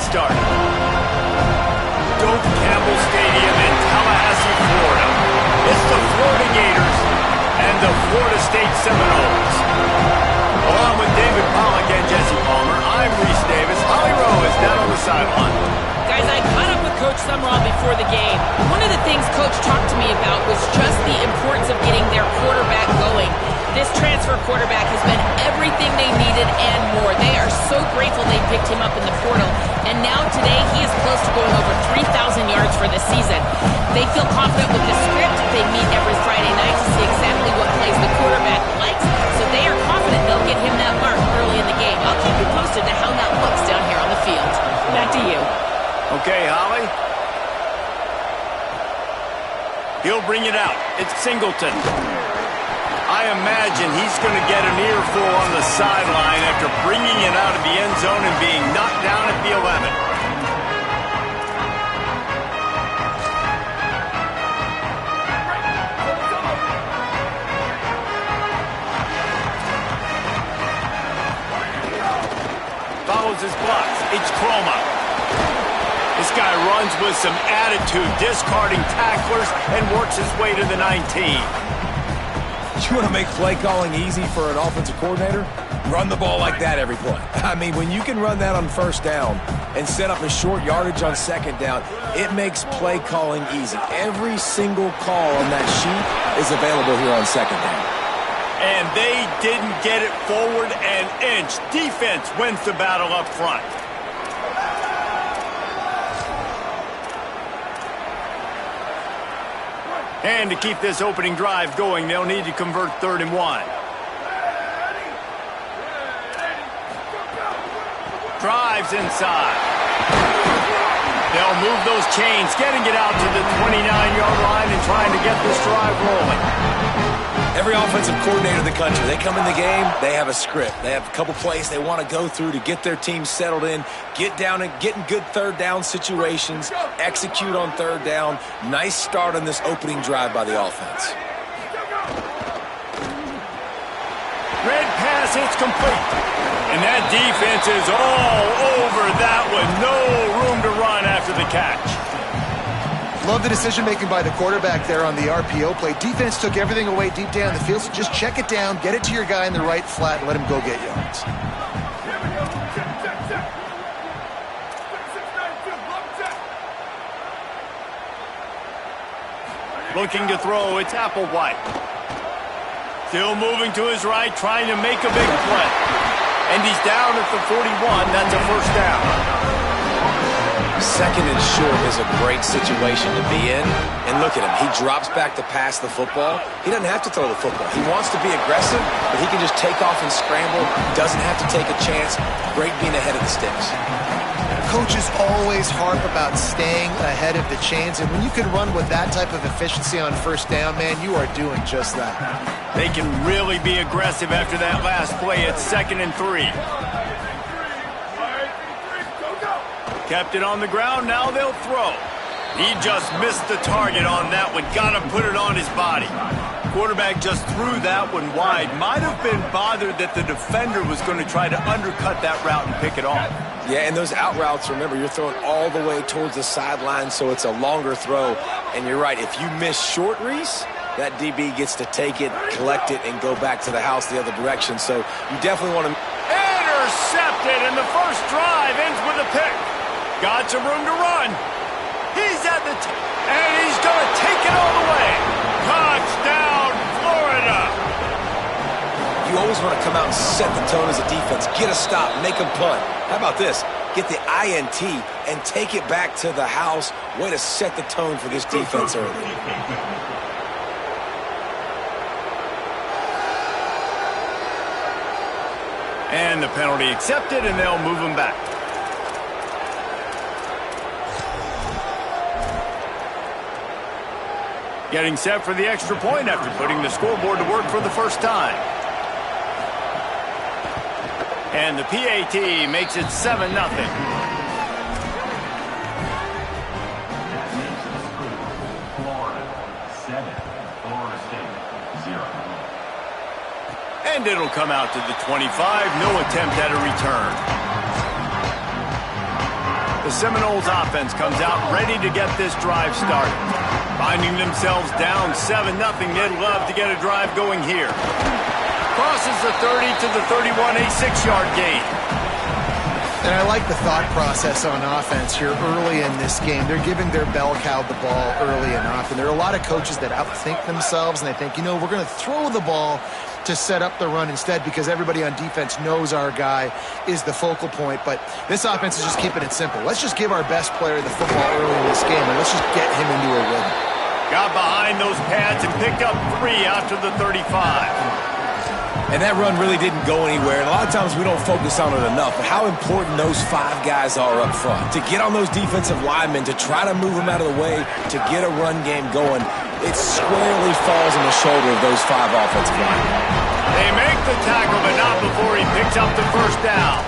started. Doak Campbell Stadium in Tallahassee, Florida. It's the Florida Gators and the Florida State Seminoles. Along with David Pollack and Jesse Palmer, I'm Reese Davis. Holly Rowe is down on the sideline. Guys, I caught up with Coach Summerall before the game. One of the things Coach talked to me about was just the importance of getting their quarterback going. This transfer quarterback has been everything they needed and more. They are so grateful they picked him up in the portal. And now today, he is close to going over 3,000 yards for the season. They feel confident with the script. They meet every Friday night to see exactly what plays the quarterback likes. So they are confident they'll get him that mark early in the game. I'll keep you posted to how that looks down here on the field. Back to you. Okay, Holly. He'll bring it out. It's Singleton. I imagine he's going to get an earful on the sideline after bringing it out of the end zone and being knocked down at the 11. Follows his blocks. It's Chroma. This guy runs with some attitude, discarding tacklers, and works his way to the 19. You want to make play calling easy for an offensive coordinator? Run the ball like that every play. I mean, when you can run that on first down and set up a short yardage on second down, it makes play calling easy. Every single call on that sheet is available here on second down. And they didn't get it forward an inch. Defense wins the battle up front. And to keep this opening drive going, they'll need to convert 3rd and 1. Drives inside. They'll move those chains, getting it out to the 29-yard line and trying to get this drive rolling. Every offensive coordinator in the country, they come in the game, they have a script. They have a couple plays they want to go through to get their team settled in, get down and get in good third down situations, execute on third down. Nice start on this opening drive by the offense. Red pass, it's complete. And that defense is all over that one. No room to run after the catch. Love the decision-making by the quarterback there on the RPO play. Defense took everything away deep down the field, so just check it down, get it to your guy in the right flat, and let him go get yards. Looking to throw, it's Applewhite. Still moving to his right, trying to make a big play. And he's down at the 41. That's a first down. Second and short is a great situation to be in. And look at him. He drops back to pass the football. He doesn't have to throw the football. He wants to be aggressive, but he can just take off and scramble. Doesn't have to take a chance. Great being ahead of the sticks. Coaches always harp about staying ahead of the chains, and when you can run with that type of efficiency on first down, man, you are doing just that. They can really be aggressive after that last play. It's 2nd and 3. Kept it on the ground, now they'll throw. He just missed the target on that one. Got to put it on his body. Quarterback just threw that one wide. Might have been bothered that the defender was going to try to undercut that route and pick it off. Yeah, and those out routes, remember, you're throwing all the way towards the sideline, so it's a longer throw. And you're right, if you miss short, Reese, that DB gets to take it, collect it, and go back to the house the other direction. So you definitely want to... Intercepted, and the first drive ends with a pick. Got some room to run. He's at the and he's going to take it all the way. Touchdown, Florida. You always want to come out and set the tone as a defense. Get a stop, make them punt. How about this? Get the INT and take it back to the house. Way to set the tone for this defense early. And the penalty accepted, and they'll move him back. Getting set for the extra point after putting the scoreboard to work for the first time. And the PAT makes it 7-0. And it'll come out to the 25. No attempt at a return. The Seminoles offense comes out ready to get this drive started. Finding themselves down 7-0, they'd love to get a drive going here. Crosses the 30 to the 31, a 6-yard gain. And I like the thought process on offense here early in this game. They're giving their bell cow the ball early and often. There are a lot of coaches that outthink themselves, and they think, you know, we're going to throw the ball to set up the run instead because everybody on defense knows our guy is the focal point. But this offense is just keeping it simple. Let's just give our best player the football early in this game, and let's just get him into a rhythm. Got behind those pads and picked up 3 after the 35. And that run really didn't go anywhere. And a lot of times we don't focus on it enough, but how important those 5 guys are up front. To get on those defensive linemen, to try to move them out of the way, to get a run game going, it squarely falls on the shoulder of those 5 offensive linemen. They make the tackle, but not before he picks up the first down.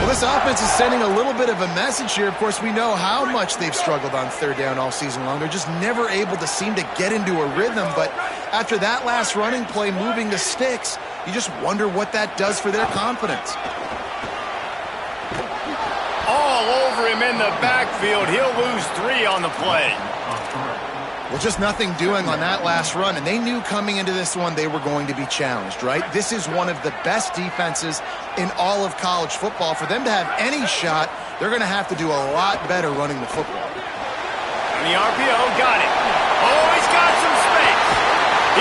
Well, this offense is sending a little bit of a message here. Of course, we know how much they've struggled on third down all season long. They're just never able to seem to get into a rhythm. But after that last running play, moving the sticks, you just wonder what that does for their confidence. All over him in the backfield. He'll lose 3 on the play. Well, just nothing doing on that last run, and they knew coming into this one they were going to be challenged, right? This is one of the best defenses in all of college football. For them to have any shot, they're going to have to do a lot better running the football. And the RPO got it. Oh, he's got some space.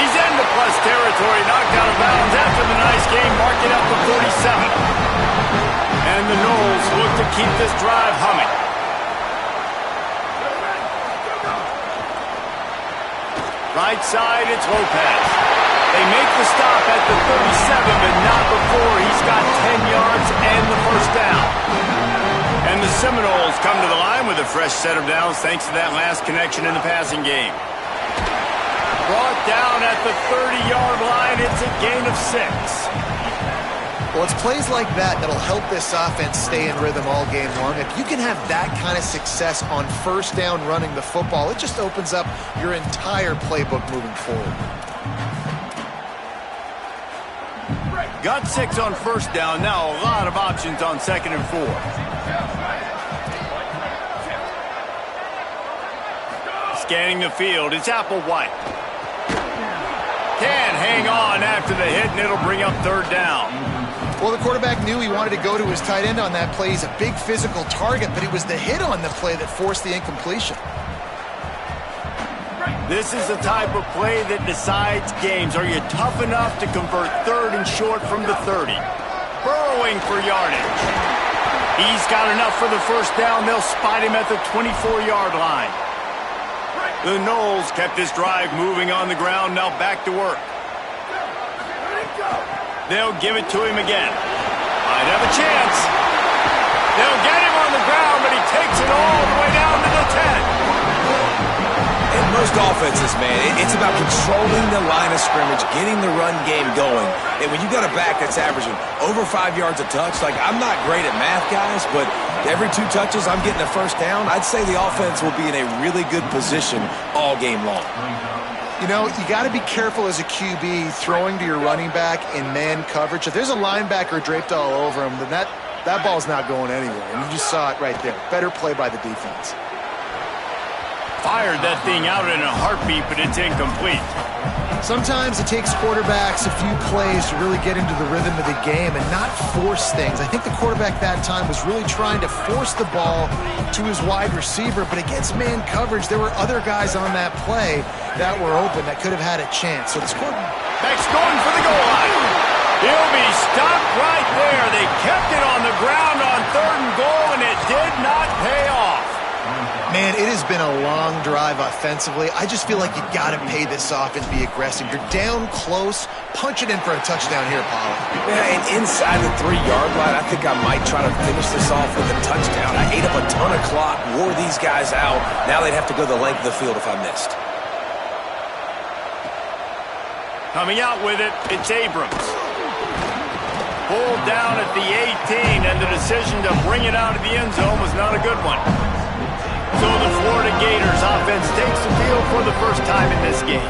He's into plus territory, knocked out of bounds after the nice game, marking up the 47. And the Noles look to keep this drive humming. Right side, it's Lopez. They make the stop at the 37, but not before he's got 10 yards and the first down. And the Seminoles come to the line with a fresh set of downs thanks to that last connection in the passing game. Brought down at the 30-yard line, it's a gain of 6. Well, it's plays like that that'll help this offense stay in rhythm all game long. If you can have that kind of success on first down running the football, it just opens up your entire playbook moving forward. Got 6 on first down, now a lot of options on 2nd and 4. Scanning the field, it's Applewhite. Can't hang on after the hit, and it'll bring up 3rd down. Well, the quarterback knew he wanted to go to his tight end on that play. He's a big physical target, but it was the hit on the play that forced the incompletion. This is the type of play that decides games. Are you tough enough to convert 3rd and short from the 30? Burrowing for yardage. He's got enough for the first down. They'll spot him at the 24-yard line. The Noles kept this drive moving on the ground, now back to work. They'll give it to him again. Might have a chance. They'll get him on the ground, but he takes it all the way down to the 10. In most offenses, man, it's about controlling the line of scrimmage, getting the run game going. And when you got a back that's averaging over 5 yards a touch, like, I'm not great at math, guys, but every 2 touches I'm getting a first down, I'd say the offense will be in a really good position all game long. You know, you got to be careful as a QB throwing to your running back in man coverage. If there's a linebacker draped all over him, then that ball's not going anywhere. And you just saw it right there. Better play by the defense. Fired that thing out in a heartbeat, but it's incomplete. Sometimes it takes quarterbacks a few plays to really get into the rhythm of the game and not force things. I think the quarterback that time was really trying to force the ball to his wide receiver, but against man coverage, there were other guys on that play that were open that could have had a chance. So the quarterback's going for the goal line. He'll be stopped right there. They kept it on the ground on 3rd and goal, and it did not pay off. Man, it has been a long drive offensively. I just feel like you got to pay this off and be aggressive. You're down close. Punch it in for a touchdown here, Paulo. Yeah, and inside the 3-yard line, I think I might try to finish this off with a touchdown. I ate up a ton of clock, wore these guys out. Now they'd have to go the length of the field if I missed. Coming out with it, it's Abrams. Pulled down at the 18, and the decision to bring it out of the end zone was not a good one. So the Florida Gators offense takes the field for the first time in this game.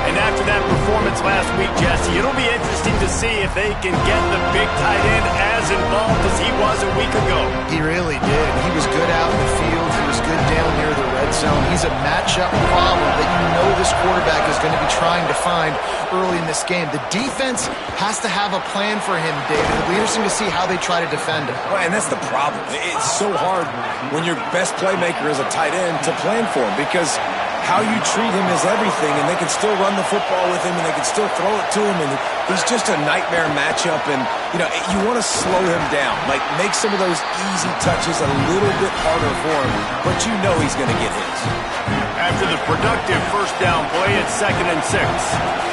And after that performance last week, Jesse, it'll be interesting to see if they can get the big tight end as involved as he was a week ago. He really did. He was good out in the field. He was good down near the red zone. He's a matchup problem that you know this quarterback is going to be trying to find early in this game. The defense has to have a plan for him, David. It'll be interesting to see how they try to defend him. Well, and that's the problem. It's so hard when your best playmaker is a tight end to plan for him, because how you treat him is everything, and they can still run the football with him, and they can still throw it to him, and he's just a nightmare matchup. And, you know, you want to slow him down, like make some of those easy touches a little bit harder for him, but you know he's going to get his. After the productive first down play, it's 2nd and 6.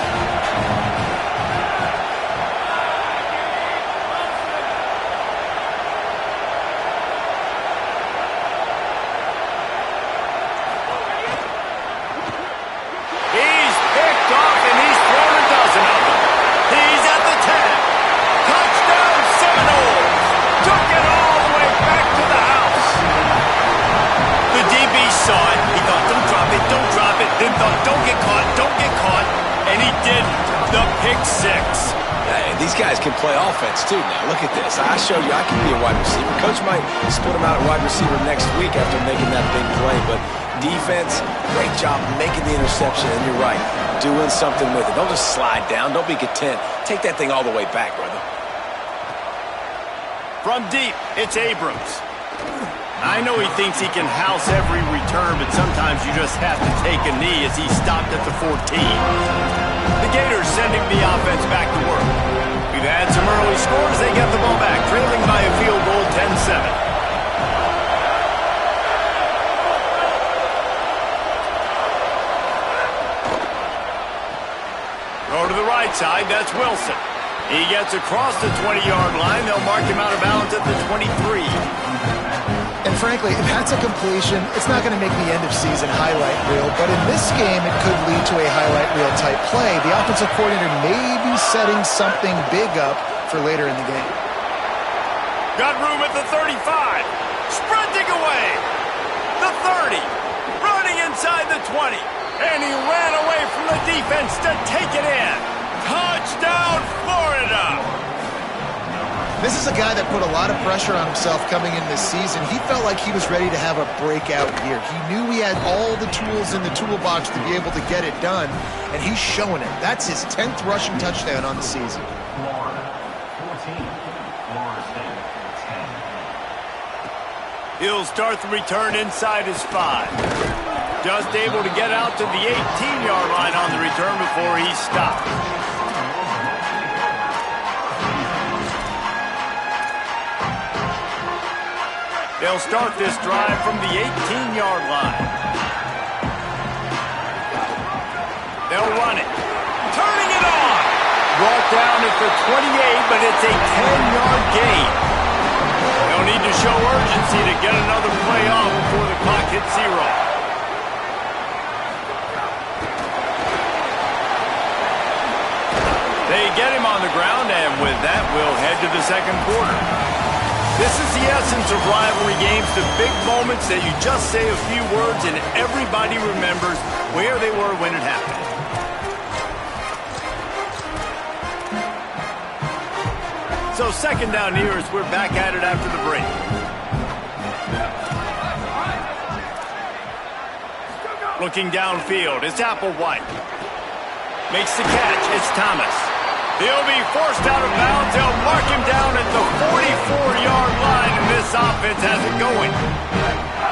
These guys can play offense, too, now. Look at this. I showed you I can be a wide receiver. Coach might split him out at wide receiver next week after making that big play, but defense, great job making the interception, and you're right, doing something with it. Don't just slide down. Don't be content. Take that thing all the way back, brother. From deep, it's Abrams. I know he thinks he can house every return, but sometimes you just have to take a knee as he stopped at the 14. The Gators sending the offense back to work. We've had some early scores. They get the ball back, trailing by a field goal, 10-7. Throw to the right side. That's Wilson. He gets across the 20-yard line. They'll mark him out of bounds at the 23. And frankly, if that's a completion, it's not going to make the end-of-season highlight reel. But in this game, it could lead to a highlight reel type play. The offensive coordinator may be setting something big up for later in the game. Got room at the 35. Sprinting away. The 30. Running inside the 20. And he ran away from the defense to take it in. Touchdown, Florida! This is a guy that put a lot of pressure on himself coming in this season. He felt like he was ready to have a breakout year. He knew he had all the tools in the toolbox to be able to get it done, and he's showing it. That's his 10th rushing touchdown on the season. He'll start the return inside his 5. Just able to get out to the 18-yard line on the return before he stopped. They'll start this drive from the 18-yard line. They'll run it. Turning it on. Brought down at the 28, but it's a 10-yard gain. They'll need to show urgency to get another play off before the clock hits 0. They get him on the ground, and with that, we'll head to the second quarter. This is the essence of rivalry games, the big moments that you just say a few words and everybody remembers where they were when it happened. So second down here as we're back at it after the break. Looking downfield, it's Applewhite. Makes the catch, it's Thomas. He'll be forced out of bounds. They'll mark him down at the 44-yard line, and this offense has it going.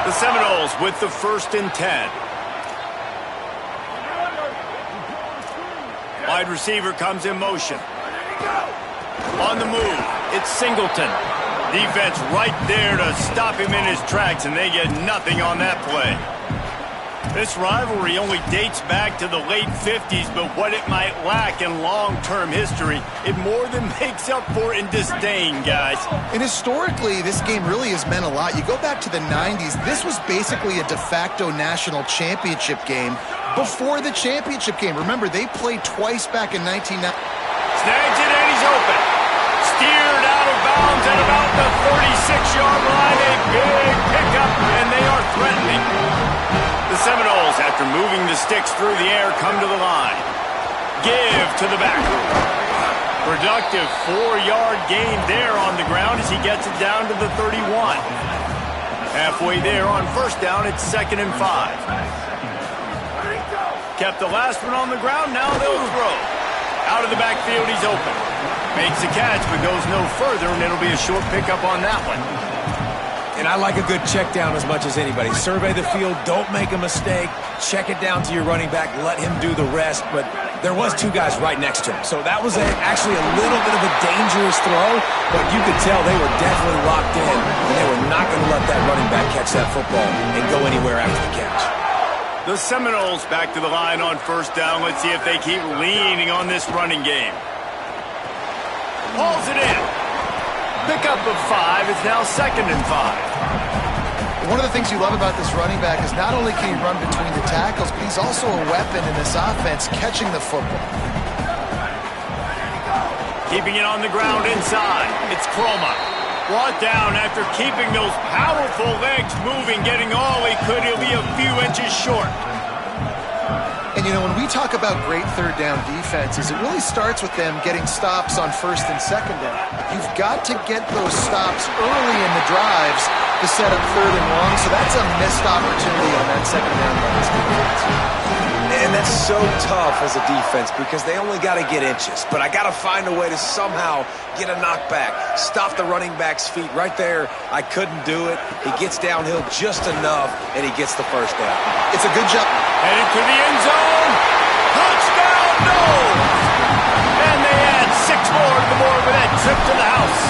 The Seminoles with the 1st and 10. Wide receiver comes in motion. On the move, it's Singleton. Defense right there to stop him in his tracks, and they get nothing on that play. This rivalry only dates back to the late 50s, but what it might lack in long-term history, it more than makes up for in disdain, guys. And historically, this game really has meant a lot. You go back to the 90s, this was basically a de facto national championship game before the championship game. Remember, they played twice back in 1990. Snags it, and he's open. Steered out of bounds at about the 36-yard line. A big pickup, and they are threatening. The Seminoles have after moving the sticks through the air, come to the line. Give to the back. Productive 4-yard gain there on the ground as he gets it down to the 31. Halfway there on first down, it's 2nd and 5. Kept the last one on the ground, now they'll throw. Out of the backfield, he's open. Makes a catch, but goes no further, and it'll be a short pickup on that one. And I like a good check down as much as anybody. Survey the field, don't make a mistake, check it down to your running back, let him do the rest. But there was 2 guys right next to him. So that was actually a little bit of a dangerous throw, but you could tell they were definitely locked in, and they were not going to let that running back catch that football and go anywhere after the catch. The Seminoles back to the line on first down. Let's see if they keep leaning on this running game. Hauls it in. Pickup of 5. It's now 2nd and 5. One of the things you love about this running back is not only can he run between the tackles, but he's also a weapon in this offense catching the football. Keeping it on the ground inside. It's Kroma. Brought down after keeping those powerful legs moving, getting all he could. He'll be a few inches short. And, you know, when we talk about great third down defenses, it really starts with them getting stops on first and second down. You've got to get those stops early in the drives to set up 3rd and long, so that's a missed opportunity on that second down by this defense. And that's so tough as a defense because they only got to get inches. But I got to find a way to somehow get a knockback, stop the running back's feet right there. I couldn't do it. He gets downhill just enough, and he gets the first down. It's a good job. Headed to the end zone. Touchdown, no! And they add 6 more to the board with that trip to the house.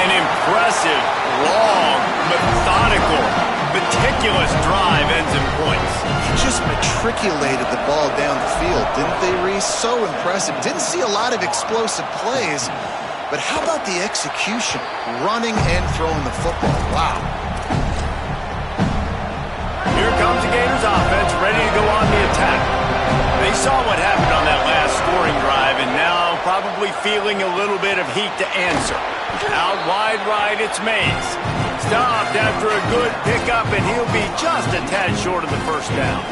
An impressive, long, methodical, meticulous drive ends in points. He just matriculated the ball down the field, didn't they, Reese? So impressive. Didn't see a lot of explosive plays, but how about the execution? Running and throwing the football. Wow. Here comes the Gators offense, ready to go on the attack. They saw what happened on that last scoring drive, and now probably feeling a little bit of heat to answer. Out wide right, it's Mays. Stopped after a good pickup, and he'll be just a tad short of the first down.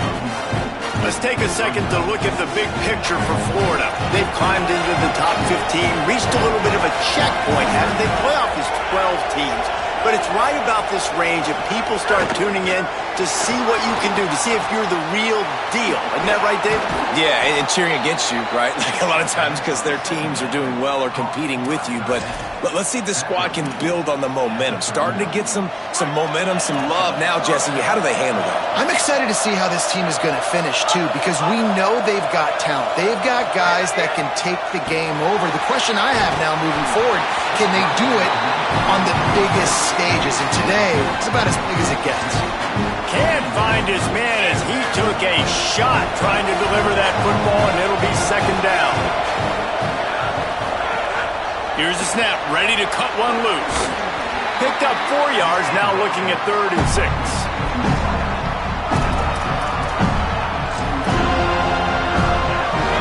Let's take a second to look at the big picture for Florida. They've climbed into the top 15, reached a little bit of a checkpoint, haven't they? Playoff is 12 teams. But it's right about this range if people start tuning in to see what you can do, to see if you're the real deal. Isn't that right, David? Yeah, and cheering against you, right? Like a lot of times because their teams are doing well or competing with you. But let's see if the squad can build on the momentum. Starting to get some momentum, some love now, Jesse. How do they handle that? I'm excited to see how this team is going to finish, too, because we know they've got talent. They've got guys that can take the game over. The question I have now moving forward, can they do it on the biggest stages? And today, it's about as big as it gets. Can't find his man as he took a shot trying to deliver that football, and it'll be 2nd down. Here's the snap, ready to cut one loose. Picked up 4 yards, now looking at 3rd and 6.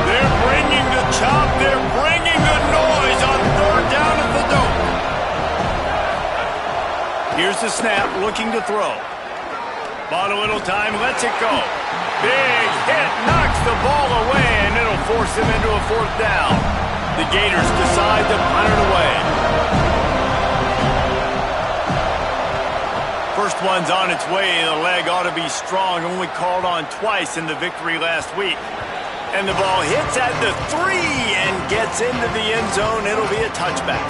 They're bringing the chop, they're bringing the noise on 3rd down at the Dome. Here's the snap, looking to throw. Bought a little time, lets it go. Big hit, knocks the ball away, and it'll force him into a 4th down. The Gators decide to punt it away. First one's on its way. The leg ought to be strong, only called on twice in the victory last week. And the ball hits at the 3 and gets into the end zone. It'll be a touchback.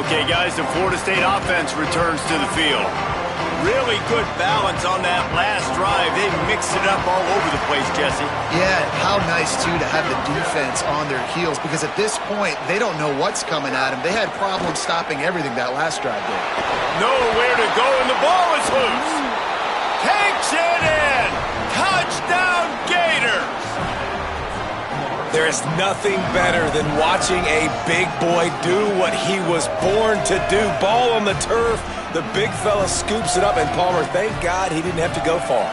Okay, guys, the Florida State offense returns to the field. Really good balance on that last drive. They mixed it up all over the place, Jesse. Yeah, how nice, too, to have the defense on their heels, because at this point, they don't know what's coming at them. They had problems stopping everything that last drive did. Nowhere to go, and the ball is loose. Takes it in. Touchdown, Gators. There is nothing better than watching a big boy do what he was born to do. Ball on the turf. The big fella scoops it up, and Palmer, thank God he didn't have to go far.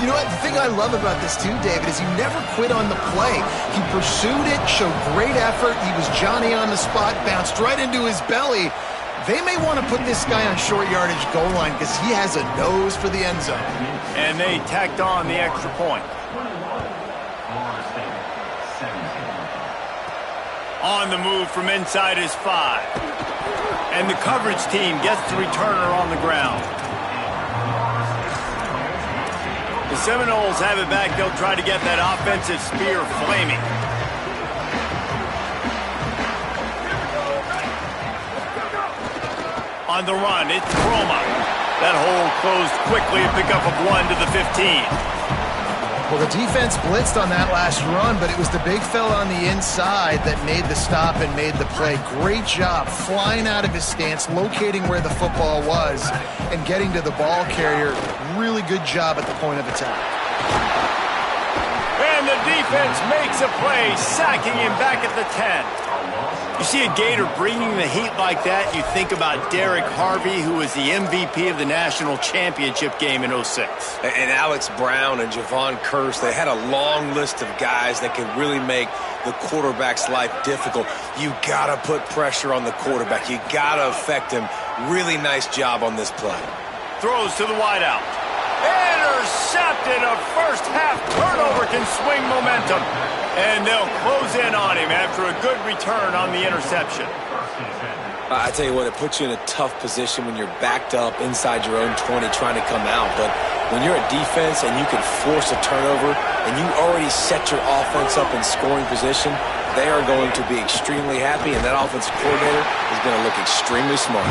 You know what? The thing I love about this too, David, is he never quit on the play. He pursued it, showed great effort. He was Johnny on the spot, bounced right into his belly. They may want to put this guy on short yardage goal line because he has a nose for the end zone. And they tacked on the extra point. On the move from inside his 5. And the coverage team gets the returner on the ground. The Seminoles have it back. They'll try to get that offensive spear flaming. On the run, it's Croma. That hole closed quickly, a pickup of 1 to the 15. Well, the defense blitzed on that last run, but it was the big fella on the inside that made the stop and made the play. Great job flying out of his stance, locating where the football was, and getting to the ball carrier. Really good job at the point of attack. And the defense makes a play, sacking him back at the 10. You see a Gator bringing the heat like that, you think about Derek Harvey, who was the MVP of the national championship game in '06. And Alex Brown and Javon Curse, they had a long list of guys that could really make the quarterback's life difficult. You got to put pressure on the quarterback. You got to affect him. Really nice job on this play. Throws to the wideout. Intercepted. A first-half turnover can swing momentum. And they'll close in on him after a good return on the interception. I tell you what, it puts you in a tough position when you're backed up inside your own 20 trying to come out. But when you're a defense and you can force a turnover and you already set your offense up in scoring position, they are going to be extremely happy, and that offensive coordinator is going to look extremely smart.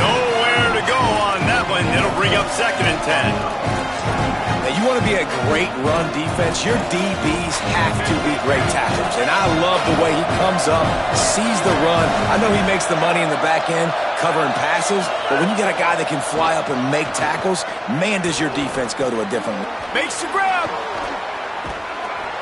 Nowhere to go on that one. It'll bring up 2nd and 10. Now, you want to be a great run defense, your DBs have to be great tacklers. And I love the way he comes up, sees the run. I know he makes the money in the back end covering passes, but when you got a guy that can fly up and make tackles, man, does your defense go to a different level. Makes the grab.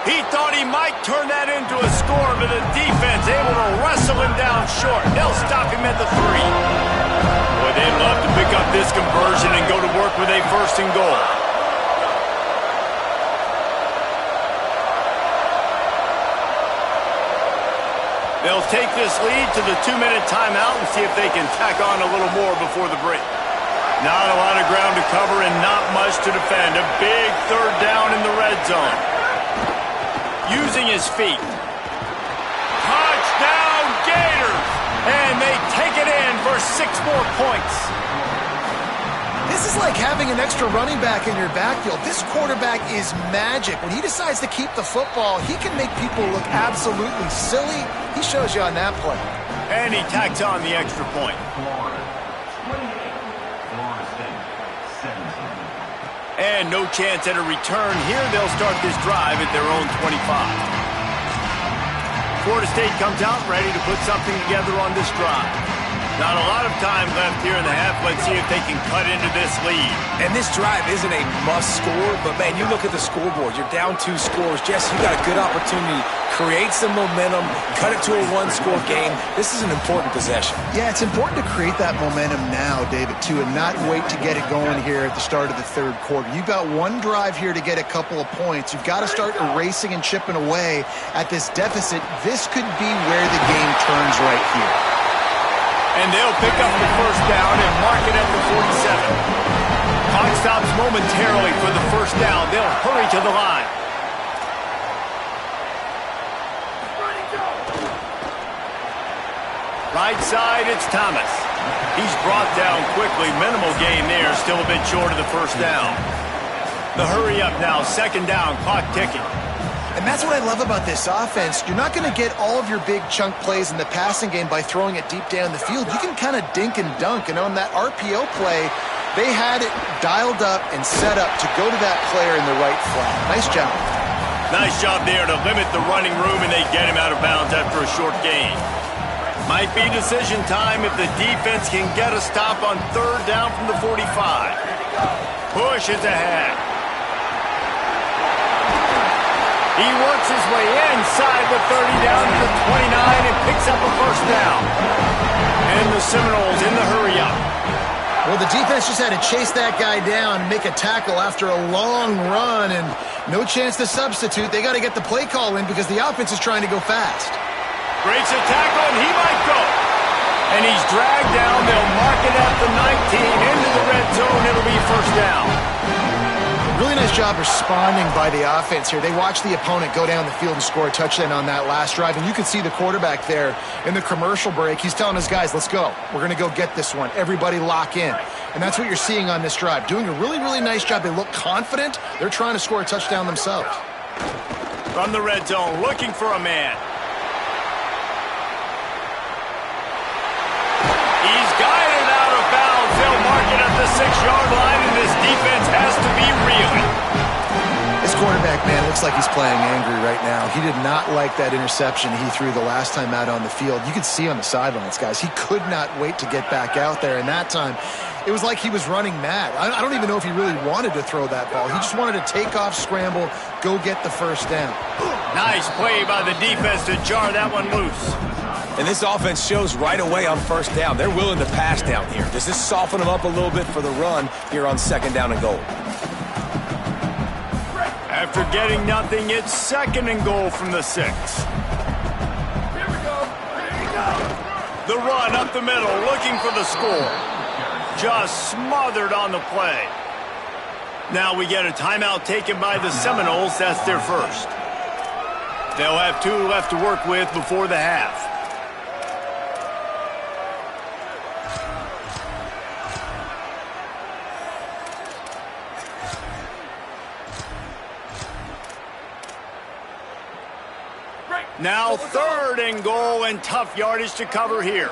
He thought he might turn that into a score, but the defense able to wrestle him down short. They'll stop him at the 3. Boy, they'd love to pick up this conversion and go to work with a 1st and goal. They'll take this lead to the 2-minute timeout and see if they can tack on a little more before the break. Not a lot of ground to cover and not much to defend. A big 3rd down in the red zone. Using his feet. Touchdown Gators! And they take it in for 6 more points. This is like having an extra running back in your backfield. This quarterback is magic. When he decides to keep the football, he can make people look absolutely silly. He shows you on that play. And he tacks on the extra point. And no chance at a return here. They'll start this drive at their own 25. Florida State comes out ready to put something together on this drive. Not a lot of time left here in the half. Let's see if they can cut into this lead. And this drive isn't a must score, but man, you look at the scoreboard. You're down 2 scores. Jesse, you got a good opportunity. Create some momentum. Cut it to a 1-score game. This is an important possession. Yeah, it's important to create that momentum now, David, too, and not wait to get it going here at the start of the 3rd quarter. You've got 1 drive here to get a couple of points. You've got to start erasing and chipping away at this deficit. This could be where the game turns right here. And they'll pick up the 1st down and mark it at the 47. Clock stops momentarily for the 1st down. They'll hurry to the line. Right side, it's Thomas. He's brought down quickly. Minimal gain there. Still a bit short of the 1st down. The hurry up now. 2nd down. Clock ticking. And that's what I love about this offense. You're not going to get all of your big chunk plays in the passing game by throwing it deep down the field. You can kind of dink and dunk. And on that RPO play, they had it dialed up and set up to go to that player in the right flat. Nice job. Nice job there to limit the running room, and they get him out of bounds after a short gain. Might be decision time if the defense can get a stop on 3rd down from the 45. Push is ahead. He works his way inside the 30 down to the 29 and picks up a 1st down. And the Seminoles in the hurry up. Well, the defense just had to chase that guy down and make a tackle after a long run, and no chance to substitute. They got to get the play call in because the offense is trying to go fast. Breaks a tackle, and he might go. And he's dragged down. They'll mark it at the 19 into the red zone. It'll be 1st down. job responding by the offense here. They watched the opponent go down the field and score a touchdown on that last drive, and you could see the quarterback there in the commercial break. He's telling his guys, let's go. We're going to go get this one. Everybody lock in. And that's what you're seeing on this drive. Doing a really, really nice job. They look confident. They're trying to score a touchdown themselves. From the red zone, looking for a man. He's guided out of bounds. They'll mark it at the 6-yard line, and this defense has to be reeling. This quarterback, man, looks like he's playing angry right now. He did not like that interception he threw the last time out on the field. You could see on the sidelines, guys, he could not wait to get back out there. And that time, it was like he was running mad. I don't even know if he really wanted to throw that ball. He just wanted to take off, scramble, go get the first down. Nice play by the defense to jar that one loose. And this offense shows right away on first down. They're willing to pass down here. Does this soften them up a little bit for the run here on 2nd down and goal? After getting nothing, it's 2nd and goal from the 6. Here we go. The run up the middle, looking for the score. Just smothered on the play. Now we get a timeout taken by the Seminoles. That's their first. They'll have 2 left to work with before the half. Now 3rd and goal, and tough yardage to cover here.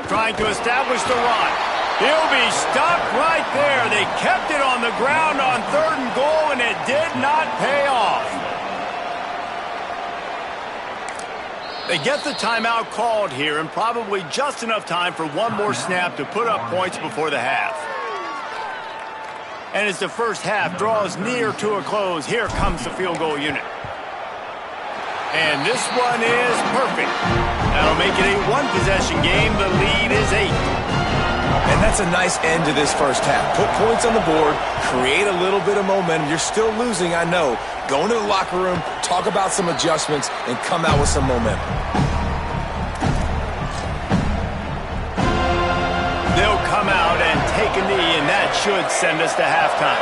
Trying to establish the run. He'll be stopped right there. They kept it on the ground on 3rd and goal, and it did not pay off. They get the timeout called here, and probably just enough time for one more snap to put up points before the half. And as the first half draws near to a close, here comes the field goal unit. And this one is perfect. That'll make it a 1-possession game. The lead is 8. And that's a nice end to this first half. Put points on the board, create a little bit of momentum. You're still losing, I know. Go into the locker room, talk about some adjustments, and come out with some momentum. They'll come out and take a knee, and that should send us to halftime.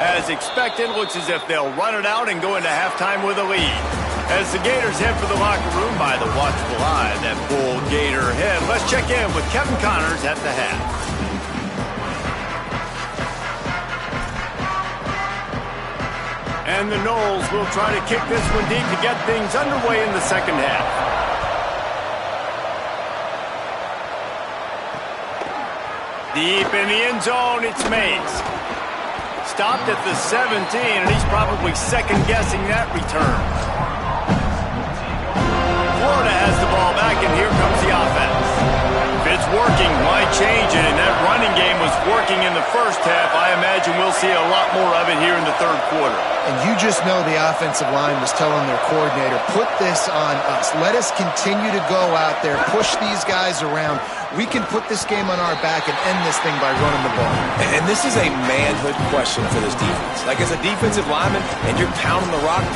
As expected, looks as if they'll run it out and go into halftime with a lead. As the Gators head for the locker room by the watchful eye, that bull Gator head. Let's check in with Kevin Connors at the half. And the Noles will try to kick this one deep to get things underway in the second half. Deep in the end zone, it's Mays. Stopped at the 17, and he's probably second-guessing that return. Florida has the ball back, and here comes the offense. If it's working, why change it? And that running game was working in the first half. I imagine we'll see a lot more of it here in the 3rd quarter. And you just know the offensive line was telling their coordinator, put this on us. Let us continue to go out there, push these guys around. We can put this game on our back and end this thing by running the ball. And this is a manhood question for this defense. Like, as a defensive lineman, and you're pounding the rock,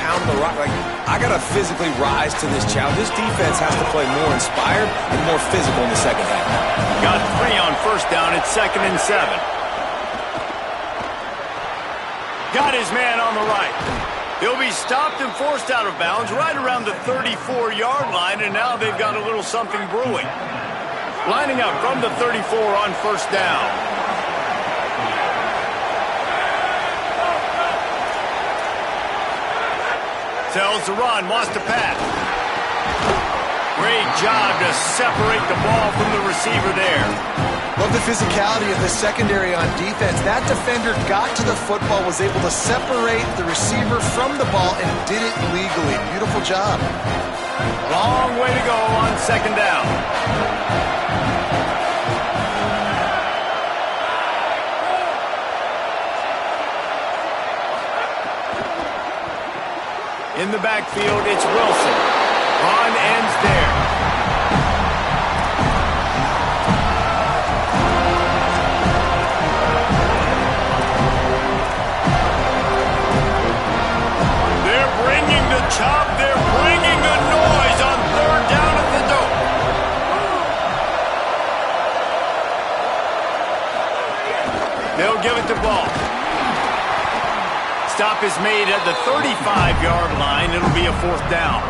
like, I got to physically rise to this challenge. This defense has to play more inspired and more physical in the second half. Got 3 on first down. It's 2nd and 7. Got his man on the right. He'll be stopped and forced out of bounds right around the 34-yard line, and now they've got a little something brewing. Lining up from the 34 on first down. Tells to run, wants to pass. Great job to separate the ball from the receiver there. Love the physicality of the secondary on defense. That defender got to the football, was able to separate the receiver from the ball, and did it legally. Beautiful job. Long way to go on 2nd down. In the backfield, it's Wilson. Run ends there. They're bringing the chop. They're bringing the noise on 3rd down at the dope. They'll give it to Ball. Stop is made at the 35-yard line. It'll be a 4th down.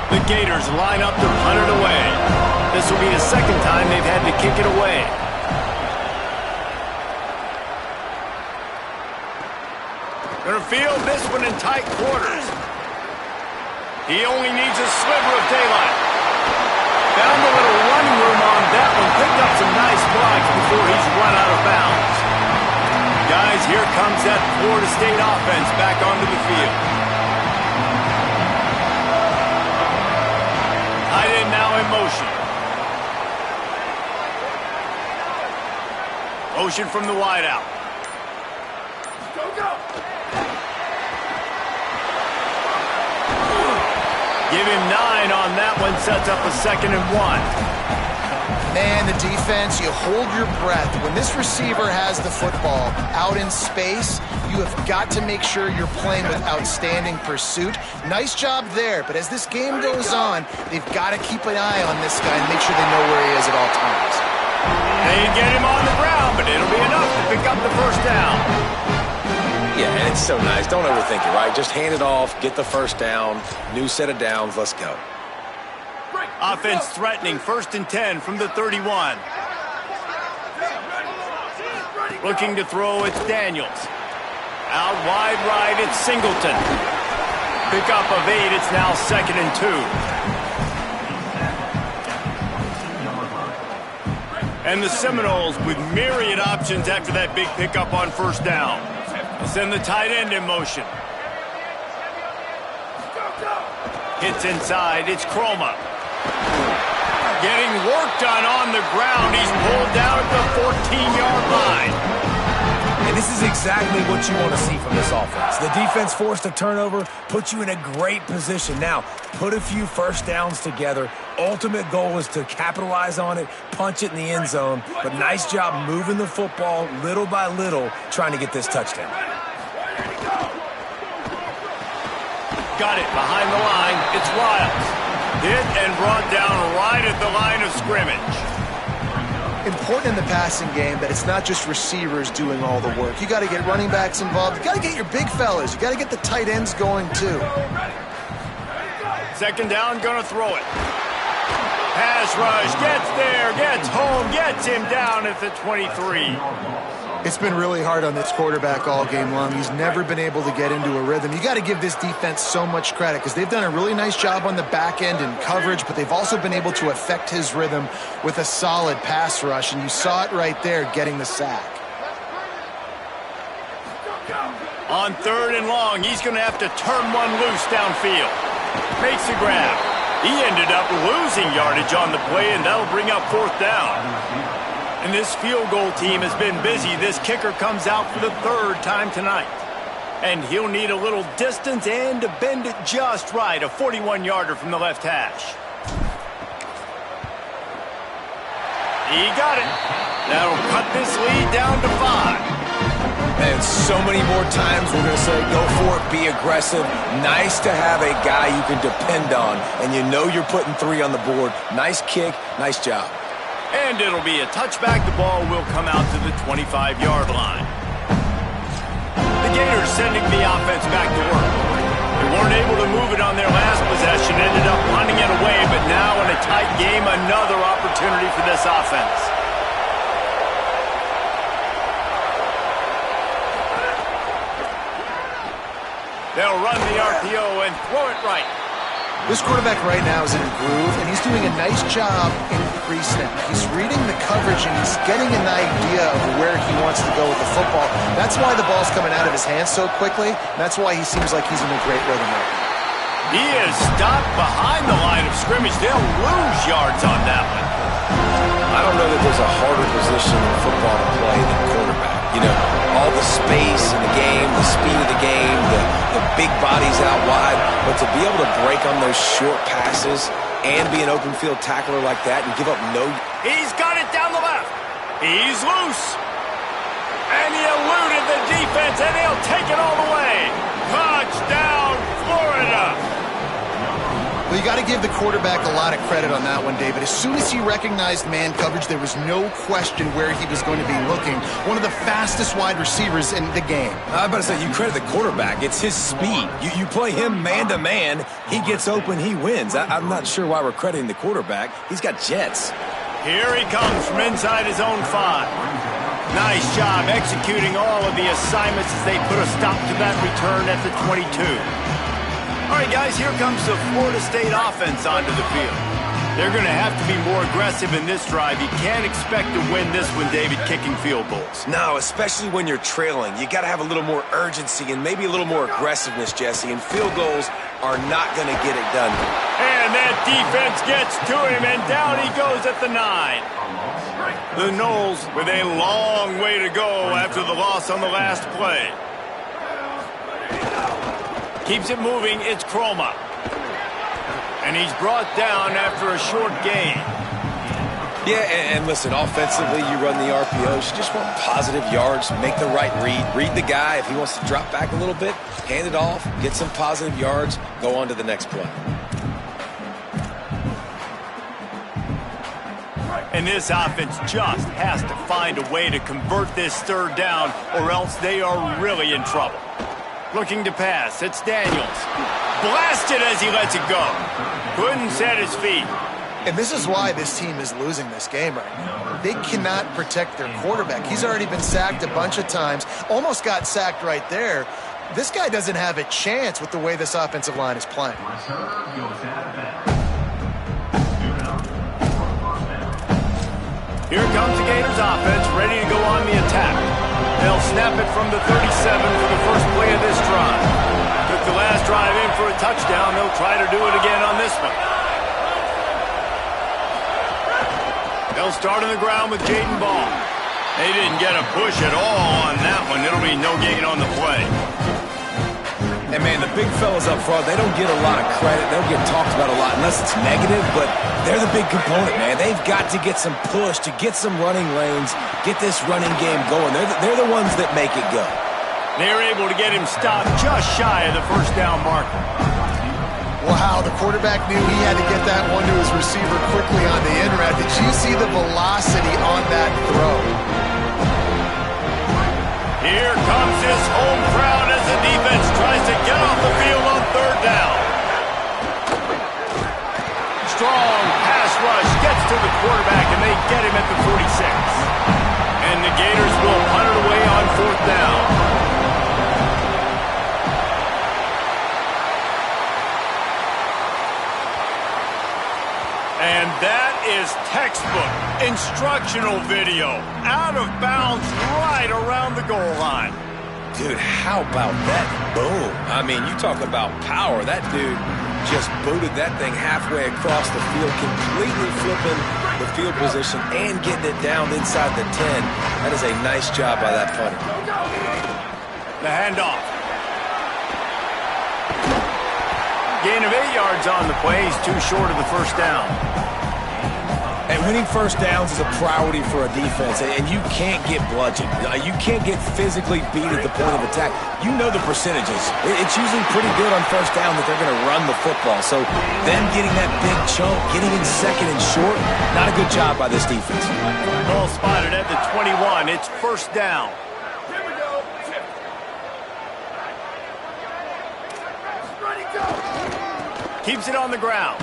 The Gators line up to punt it away. This will be the 2nd time they've had to kick it away. Gonna field this one in tight quarters. He only needs a sliver of daylight. Found a little running room on that one. Picked up some nice blocks before he's run out of bounds. Guys, here comes that Florida State offense back onto the field. Tight end now in motion. Motion from the wideout. Go, go. Give him 9 on that one. Sets up a 2nd and 1. Man, the defense, you hold your breath. When this receiver has the football out in space, you have got to make sure you're playing with outstanding pursuit. Nice job there, but as this game goes on, they've got to keep an eye on this guy and make sure they know where he is at all times. They get him on the ground, but it'll be enough to pick up the 1st down. Yeah, and it's so nice. Don't overthink it, right? Just hand it off, get the 1st down, new set of downs, let's go. Offense threatening, 1st and 10 from the 31. Looking to throw, it's Daniels. Out wide right, it's Singleton. Pickup of 8, it's now 2nd and 2. And the Seminoles with myriad options after that big pickup on 1st down. They send the tight end in motion. Hits inside, it's Chroma. Getting work done on the ground. He's pulled down at the 14-yard line. And this is exactly what you want to see from this offense. The defense forced a turnover, put you in a great position. Now, put a few 1st downs together. Ultimate goal is to capitalize on it, punch it in the end zone. But nice job moving the football little by little, trying to get this touchdown. Got it behind the line. It's Wiles. Hit and brought down right at the line of scrimmage. Important in the passing game that it's not just receivers doing all the work. You got to get running backs involved. You got to get your big fellas. You got to get the tight ends going too. 2nd down, gonna throw it. Pass rush, gets there, gets home, gets him down at the 23. It's been really hard on this quarterback all game long. He's never been able to get into a rhythm. You got to give this defense so much credit because they've done a really nice job on the back end in coverage, but they've also been able to affect his rhythm with a solid pass rush, and you saw it right there getting the sack. On 3rd and long, he's going to have to turn one loose downfield. Makes a grab. He ended up losing yardage on the play, and that'll bring up 4th down. And this field goal team has been busy. This kicker comes out for the 3rd time tonight. And he'll need a little distance and to bend it just right. A 41-yarder from the left hash. He got it. That'll cut this lead down to 5. And so many more times we're going to say, go for it, be aggressive. Nice to have a guy you can depend on, and you know you're putting 3 on the board. Nice kick, nice job. And it'll be a touchback. The ball will come out to the 25-yard line. The Gators sending the offense back to work. They weren't able to move it on their last possession, ended up punting it away, but now in a tight game, another opportunity for this offense. They'll run the RPO and throw it right. This quarterback right now is in a groove, and he's doing a nice job in pre-snap. He's reading the coverage, and he's getting an idea of where he wants to go with the football. That's why the ball's coming out of his hands so quickly. That's why he seems like he's in a great rhythm right now. He is stopped behind the line of scrimmage. They'll lose yards on that one. I don't know that there's a harder position in football to play than quarterback. You know, all the space in the game, the speed of the game, the big bodies out wide. But to be able to break on those short passes and be an open field tackler like that and give up no... He's got it down the left. He's loose. And he eluded the defense, and he'll take it all the way. Touchdown, Florida. Well, Well, you got to give the quarterback a lot of credit on that one, David. As soon as he recognized man coverage, there was no question where he was going to be looking. One of the fastest wide receivers in the game. I was about to say, you credit the quarterback. It's his speed. You play him man-to-man, he gets open, he wins. I'm not sure why we're crediting the quarterback. He's got jets. Here he comes from inside his own 5. Nice job executing all of the assignments as they put a stop to that return at the 22. All right, guys, here comes the Florida State offense onto the field. They're going to have to be more aggressive in this drive. You can't expect to win this one, David, kicking field goals. No, especially when you're trailing. You got to have a little more urgency and maybe a little more aggressiveness, Jesse, and field goals are not going to get it done. And that defense gets to him, and down he goes at the 9. The Noles with a long way to go after the loss on the last play. Keeps it moving, it's Chroma. And he's brought down after a short gain. Yeah, and listen, offensively, you run the RPOs. You just want positive yards, make the right read the guy. If he wants to drop back a little bit, hand it off, get some positive yards, go on to the next play. And this offense just has to find a way to convert this third down, or else they are really in trouble. Looking to pass, it's Daniels. Blasted as he lets it go. Couldn't set his feet. And this is why this team is losing this game right now. They cannot protect their quarterback. He's already been sacked a bunch of times, almost got sacked right there. This guy doesn't have a chance with the way this offensive line is playing. Here comes the Gators offense, ready to go on the attack. They'll snap it from the 37 for the first play of this drive. Took the last drive in for a touchdown. They'll try to do it again on this one. They'll start on the ground with Jaden Ball. They didn't get a push at all on that one. It'll be no gain on the play. And, man, the big fellas up front, they don't get a lot of credit. They don't get talked about a lot unless it's negative, but they're the big component, man. They've got to get some push, to get some running lanes, get this running game going. They're the ones that make it go. They're able to get him stopped just shy of the first down marker. Wow, the quarterback knew he had to get that one to his receiver quickly on the in route. Did you see the velocity on that throw? Here comes his home crowd as the defense tries to get off the field on third down. Strong pass rush gets to the quarterback, and they get him at the 46. And the Gators will punt it away on fourth down. And that is textbook instructional video. Out of bounds right around the goal line. Dude, how about that boom? I mean, you talk about power. That dude just booted that thing halfway across the field, completely flipping the field position and getting it down inside the 10. That is a nice job by that punter. The handoff. Gain of 8 yards on the play. He's too short of the first down. And winning first downs is a priority for a defense, and you can't get bludgeoned. You can't get physically beat at the point of attack. You know the percentages. It's usually pretty good on first down that they're going to run the football. So them getting that big chunk, getting in second and short, not a good job by this defense. Ball spotted at the 21. It's first down. Here we go. Ready, go. Keeps it on the ground.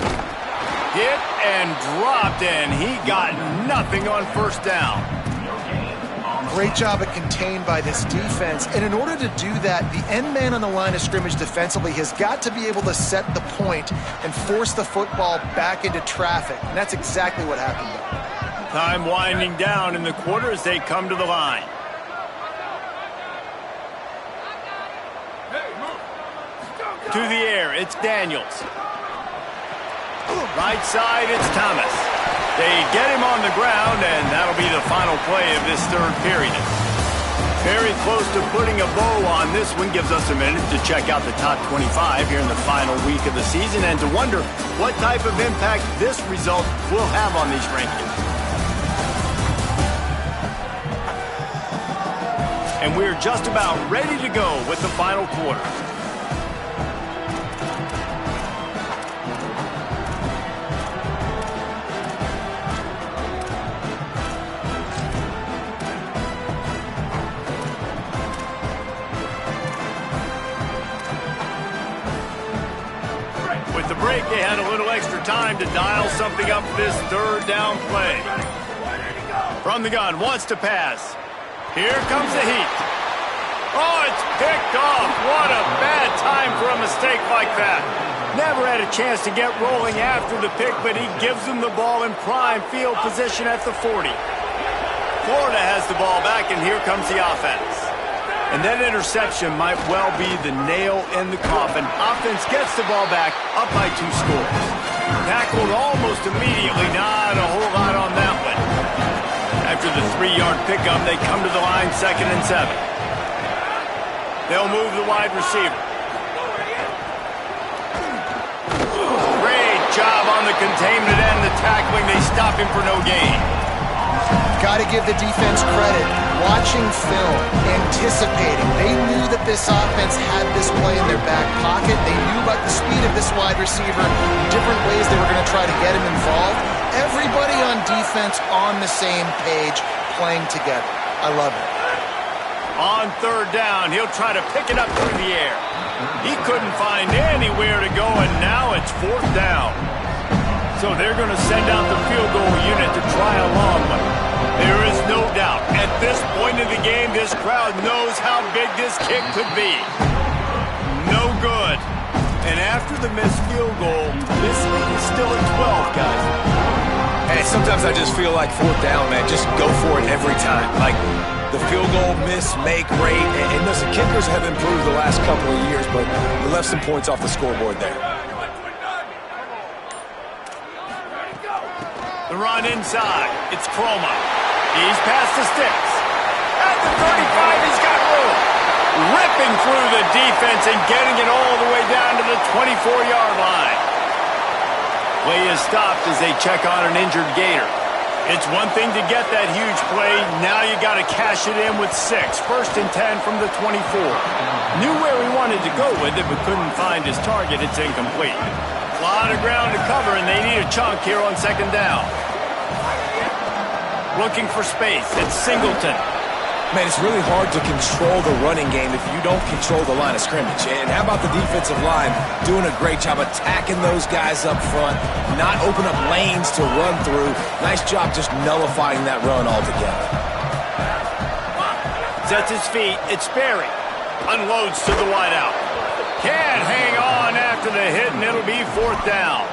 Hit and dropped, and he got nothing on first down. Great job at contained by this defense. And in order to do that, the end man on the line of scrimmage defensively has got to be able to set the point and force the football back into traffic. And that's exactly what happened there. Time winding down in the quarter as they come to the line. To the air, it's Daniels. Right side, it's Thomas. They get him on the ground, and that'll be the final play of this third period. Very close to putting a bow on this one. Gives us a minute to check out the top 25 here in the final week of the season and to wonder what type of impact this result will have on these rankings. And we're just about ready to go with the final quarter. break, they had a little extra time to dial something up for this third down play. From the gun, wants to pass. Here comes the heat. Oh, it's picked off. What a bad time for a mistake like that. Never had a chance to get rolling after the pick, but he gives them the ball in prime field position at the 40. Florida has the ball back, and here comes the offense. And that interception might well be the nail in the coffin. Offense gets the ball back, up by 2 scores. Tackled almost immediately, not a whole lot on that one. After the 3-yard pickup, they come to the line 2nd and 7. They'll move the wide receiver. Great job on the containment and the tackling. They stop him for no gain. Got to give the defense credit. Watching film, anticipating. They knew that this offense had this play in their back pocket. They knew about the speed of this wide receiver, different ways they were going to try to get him involved. Everybody on defense on the same page, playing together. I love it. On 3rd down, he'll try to pick it up through the air. He couldn't find anywhere to go, and now it's 4th down. So they're going to send out the field goal unit to try a long one. There is no doubt, at this point in the game, this crowd knows how big this kick could be. No good. And after the missed field goal, this lead is still at 12, guys. Hey, sometimes I just feel like 4th down, man. Just go for it every time. Like, the field goal miss, make rate. And listen, kickers have improved the last couple of years, but they left some points off the scoreboard there. The run inside. It's Croma. He's past the sticks. At the 35, he's got room. Ripping through the defense and getting it all the way down to the 24-yard line. Play is stopped as they check on an injured Gator. It's one thing to get that huge play. Now you got to cash it in with 6. 1st and 10 from the 24. Knew where he wanted to go with it, but couldn't find his target. It's incomplete. A lot of ground to cover, and they need a chunk here on 2nd down. Looking for space. It's Singleton. Man, it's really hard to control the running game if you don't control the line of scrimmage. And how about the defensive line doing a great job attacking those guys up front, not open up lanes to run through. Nice job just nullifying that run altogether. Sets his feet. It's Sperry. Unloads to the wideout. Can't hang on after the hit, and it'll be 4th down.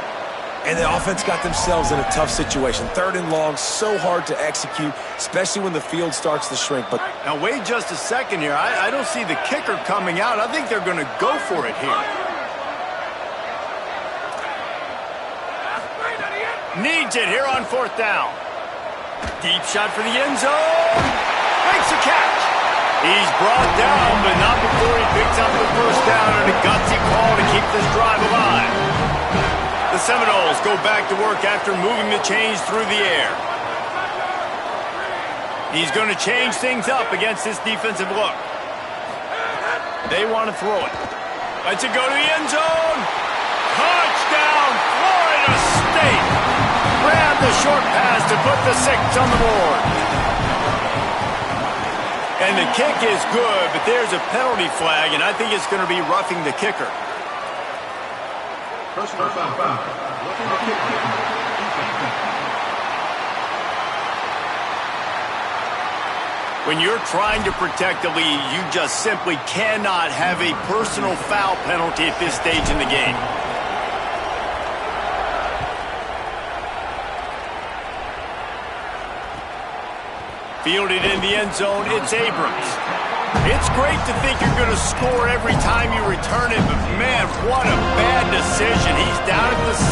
And the offense got themselves in a tough situation. 3rd and long, so hard to execute, especially when the field starts to shrink. But now wait just a second here. I don't see the kicker coming out. I think they're going to go for it here. Needs it here on 4th down. Deep shot for the end zone. Makes a catch. He's brought down, but not before he picks up the 1st down and a gutsy call to keep this drive alive. The Seminoles go back to work after moving the chains through the air. He's going to change things up against this defensive look. They want to throw it. Lets it go to the end zone. Touchdown, Florida State. Grab the short pass to put the 6 on the board. And the kick is good, but there's a penalty flag, and I think it's going to be roughing the kicker. Personal foul. When you're trying to protect the lead, you just simply cannot have a personal foul penalty at this stage in the game. Fielded in the end zone, it's Abrams. It's great to think you're going to score every time you return it, but man, what a bad decision. He's down at the 6.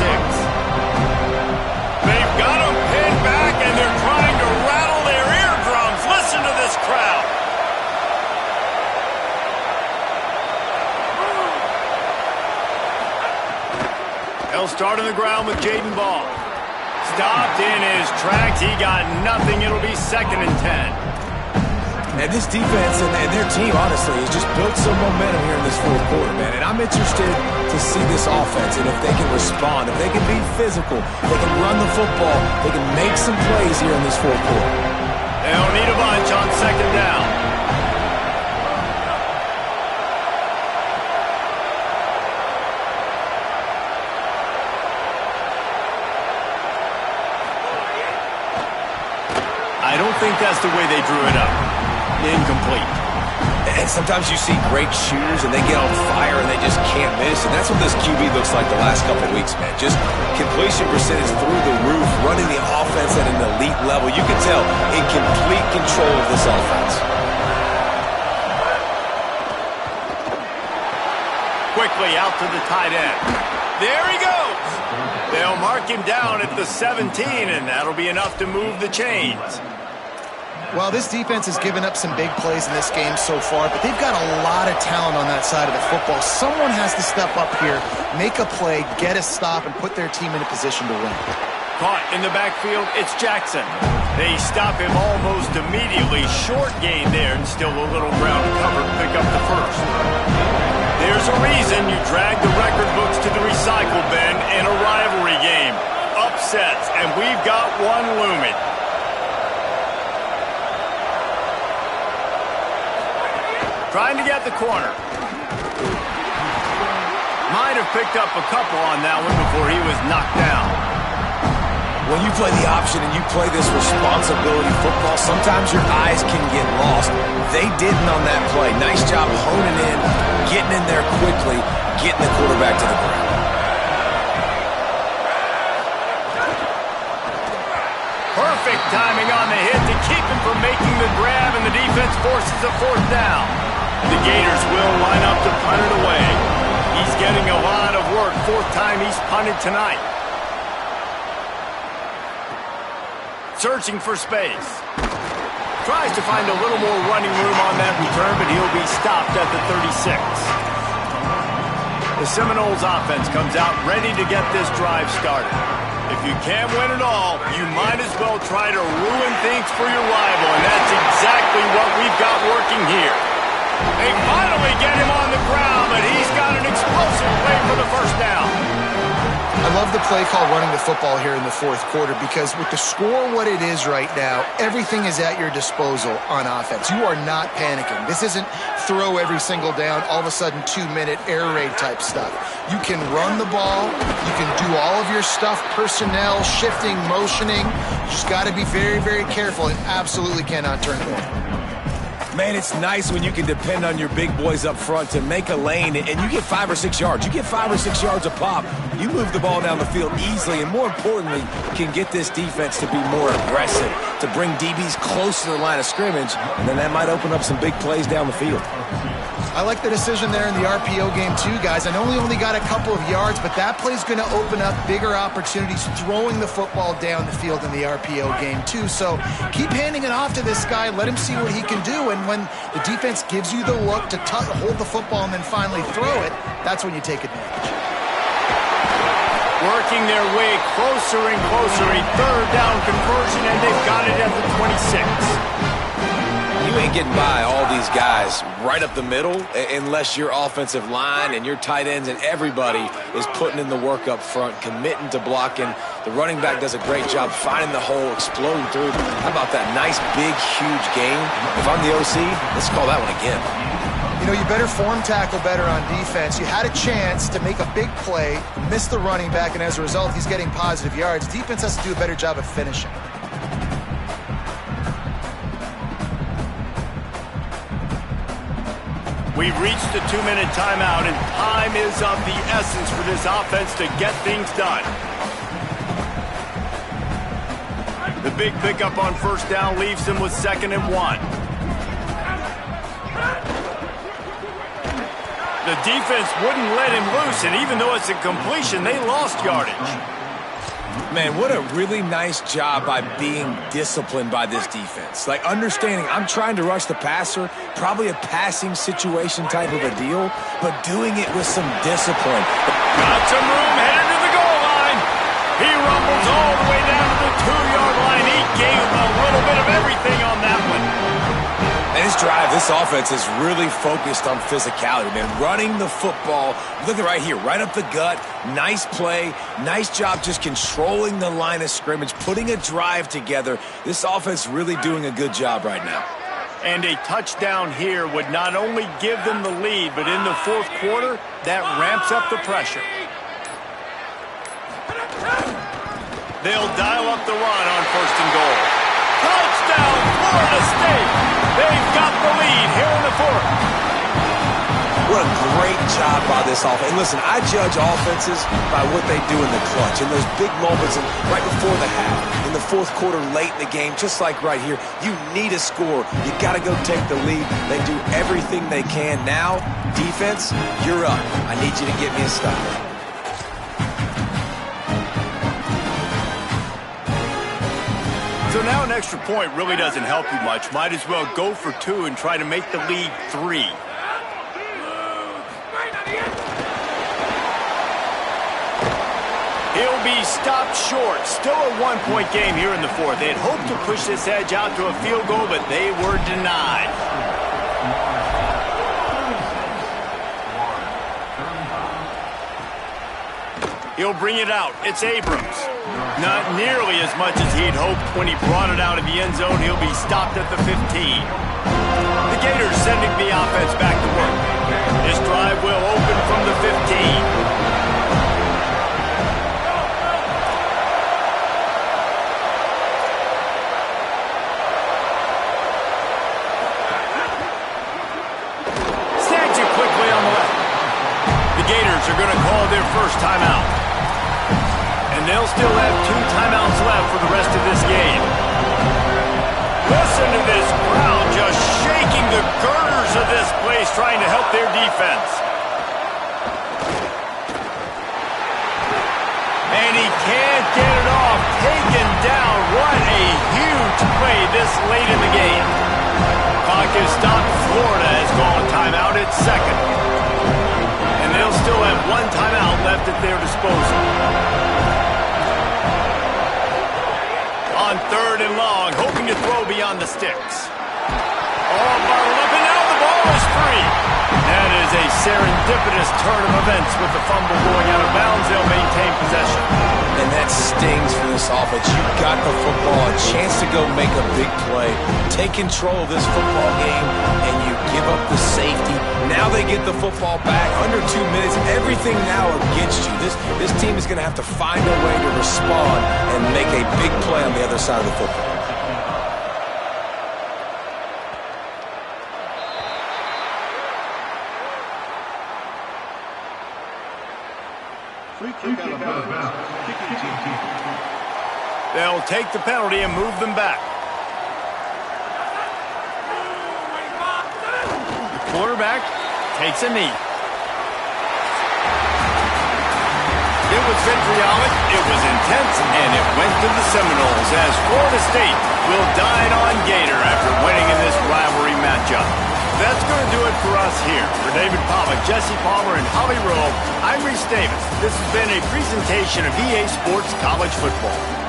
They've got him pinned back, and they're trying to rattle their eardrums. Listen to this crowd. They'll start on the ground with Jaden Ball. Stopped in his tracks. He got nothing. It'll be 2nd and 10. And this defense and their team, honestly, has just built some momentum here in this 4th quarter, man. And I'm interested to see this offense and if they can respond, if they can be physical, they can run the football, they can make some plays here in this 4th quarter. They'll need a bunch on 2nd down. don't think that's the way they drew it up. Incomplete. And sometimes you see great shooters and they get on fire and they just can't miss. And that's what this QB looks like the last couple of weeks, man. Just completion percentage through the roof, running the offense at an elite level. You can tell in complete control of this offense. Quickly out to the tight end. There he goes. They'll mark him down at the 17, and that'll be enough to move the chains. Well, this defense has given up some big plays in this game so far, but they've got a lot of talent on that side of the football. Someone has to step up here, make a play, get a stop, and put their team in a position to win. Caught in the backfield, it's Jackson. They stop him almost immediately. Short gain there, and still a little ground cover to pick up the first. There's a reason you drag the record books to the recycle bin in a rivalry game. Upsets, and we've got one looming. Trying to get the corner. Might have picked up a couple on that one before he was knocked down. When you play the option and you play this responsibility football, sometimes your eyes can get lost. They didn't on that play. Nice job honing in, getting in there quickly, getting the quarterback to the ground. Perfect timing on the hit to keep him from making the grab, and the defense forces a fourth down. The Gators will line up to punt it away. He's getting a lot of work. Fourth time he's punted tonight. Searching for space. Tries to find a little more running room on that return, but he'll be stopped at the 36. The Seminoles offense comes out ready to get this drive started. If you can't win it all, you might as well try to ruin things for your rival, and that's exactly what we've got working here. They finally get him on the ground, but he's got an explosive play for the first down. I love the play call running the football here in the fourth quarter because with the score what it is right now, everything is at your disposal on offense. You are not panicking. This isn't throw every single down, all of a sudden 2-minute air raid type stuff. You can run the ball. You can do all of your stuff, personnel, shifting, motioning. You just got to be very, very careful and absolutely cannot turn it over. Man, it's nice when you can depend on your big boys up front to make a lane and you get 5 or 6 yards. You get 5 or 6 yards a pop. You move the ball down the field easily and, more importantly, can get this defense to be more aggressive, to bring DBs close to the line of scrimmage, and then that might open up some big plays down the field. I like the decision there in the RPO game too, guys. I know he only got a couple of yards, but that play's going to open up bigger opportunities throwing the football down the field in the RPO game too. So keep handing it off to this guy. Let him see what he can do. And when the defense gives you the look to hold the football and then finally throw it, that's when you take advantage. Working their way closer and closer. A third down conversion, and they've got it at the 26. You ain't getting by all these guys right up the middle unless your offensive line and your tight ends and everybody is putting in the work up front, committing to blocking. The running back does a great job finding the hole, exploding through. How about that nice, big, huge game? If I'm the OC, let's call that one again. You know, you better form tackle better on defense. You had a chance to make a big play, miss the running back, and as a result, he's getting positive yards. Defense has to do a better job of finishing. We've reached the 2-minute timeout, and time is of the essence for this offense to get things done. The big pickup on first down leaves them with 2nd and 1. The defense wouldn't let him loose, and even though it's a completion, they lost yardage. Man, what a really nice job by being disciplined by this defense. Like, understanding I'm trying to rush the passer, probably a passing situation type of a deal, but doing it with some discipline. Got some room headed to the goal line. He rumbles all the way down to the 2-yard line. He gave a little bit of everything on that one. And this drive, this offense is really focused on physicality, man. Running the football, look at right here, right up the gut. Nice play, nice job just controlling the line of scrimmage, putting a drive together. This offense really doing a good job right now. And a touchdown here would not only give them the lead, but in the fourth quarter, that ramps up the pressure. They'll dial up the run on 1st and goal. Touchdown! Touchdown, Florida State. They've got the lead here in the fourth. What a great job by this offense. And listen, I judge offenses by what they do in the clutch, in those big moments and right before the half, in the fourth quarter, late in the game, just like right here. You need a score. You got to go take the lead. They do everything they can. Now, defense, you're up. I need you to get me a stop. So now an extra point really doesn't help you much. Might as well go for 2 and try to make the lead 3. He'll be stopped short. Still a 1-point game here in the fourth. They had hoped to push this edge out to a field goal, but they were denied. He'll bring it out. It's Abrams. Not nearly as much as he'd hoped when he brought it out of the end zone. He'll be stopped at the 15. The Gators sending the offense back to work. This drive will open from the 15. Are going to call their first timeout. And they'll still have 2 timeouts left for the rest of this game. Listen to this crowd just shaking the girders of this place trying to help their defense. And he can't get it off. Taken down. What a huge play this late in the game. Clock is stopped. Florida has called a timeout at second. They'll still have 1 timeout left at their disposal. On 3rd and long, hoping to throw beyond the sticks. All bottled up, and now the ball is free. That is a serendipitous turn of events with the fumble going out of bounds. They'll maintain possession. And that stings for this offense. You got the football, a chance to go make a big play, take control of this football game, and you give up the safety. Now they get the football back under 2 minutes. Everything now against you. This team is going to have to find a way to respond and make a big play on the other side of the football. They'll take the penalty and move them back. Quarterback takes a knee. It was vitriolic, it was intense, and it went to the Seminoles as Florida State will dine on Gator after winning in this rivalry matchup. That's going to do it for us here. For David Pollock, Jesse Palmer, and Holly Rowe, I'm Reese Davis. This has been a presentation of EA Sports College Football.